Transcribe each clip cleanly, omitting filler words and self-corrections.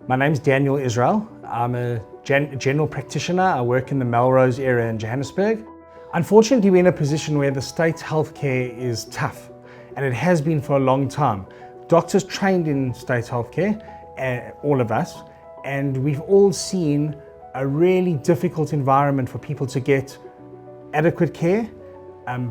My name's Daniel Israel. I'm a general practitioner. I work in the Melrose area in Johannesburg. Unfortunately, we're in a position where the state healthcare is tough, and it has been for a long time. Doctors trained in state healthcare, all of us, and we've all seen a really difficult environment for people to get adequate care,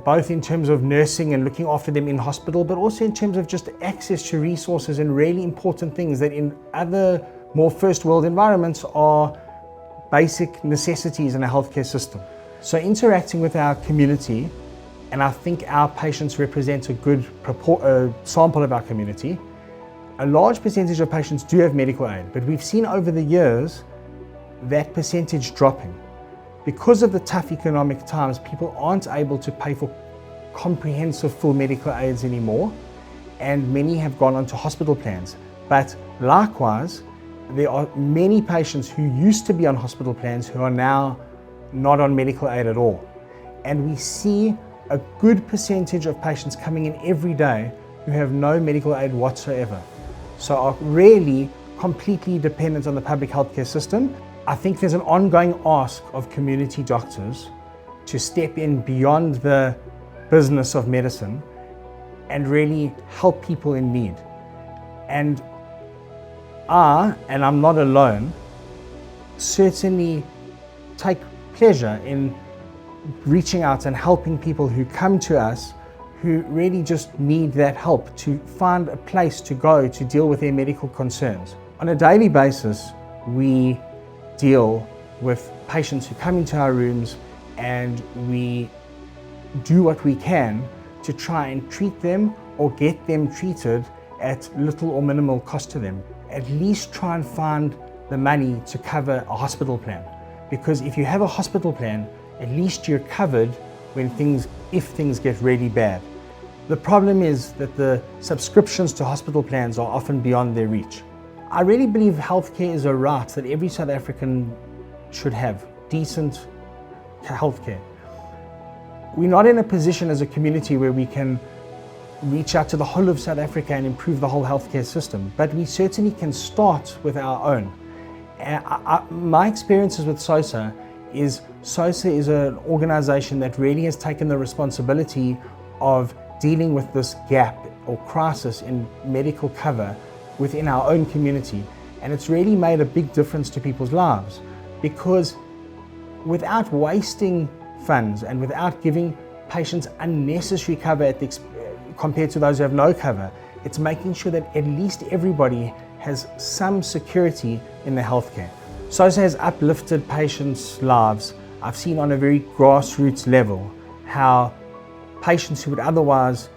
both in terms of nursing and looking after them in hospital, but also in terms of just access to resources and really important things that in other more first world environments are basic necessities in a healthcare system. So interacting with our community, and I think our patients represent a good sample of our community. A large percentage of patients do have medical aid, but we've seen over the years that percentage dropping. Because of the tough economic times, people aren't able to pay for comprehensive full medical aids anymore, and many have gone onto hospital plans. But likewise, there are many patients who used to be on hospital plans who are now not on medical aid at all. And we see a good percentage of patients coming in every day who have no medical aid whatsoever. So are really completely dependent on the public healthcare system. I think there's an ongoing ask of community doctors to step in beyond the business of medicine and really help people in need. And I'm not alone, certainly take pleasure in reaching out and helping people who come to us who really just need that help to find a place to go to deal with their medical concerns. On a daily basis, we deal with patients who come into our rooms, and we do what we can to try and treat them or get them treated at little or minimal cost to them. At least try and find the money to cover a hospital plan. Because if you have a hospital plan, at least you're covered if things get really bad. The problem is that the subscriptions to hospital plans are often beyond their reach. I really believe healthcare is a right that every South African should have, decent healthcare. We're not in a position as a community where we can reach out to the whole of South Africa and improve the whole healthcare system, but we certainly can start with our own. My experiences with SOSA is an organization that really has taken the responsibility of dealing with this gap or crisis in medical cover within our own community. And it's really made a big difference to people's lives, because without wasting funds and without giving patients unnecessary cover compared to those who have no cover, it's making sure that at least everybody has some security in their healthcare. SOSA has uplifted patients' lives. I've seen on a very grassroots level how patients who would otherwise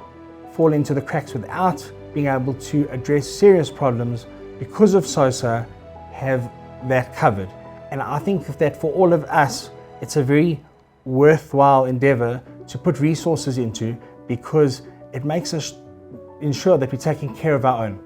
fall into the cracks without being able to address serious problems because of SOSA have that covered. And I think that for all of us, it's a very worthwhile endeavor to put resources into, because it makes us ensure that we're taking care of our own.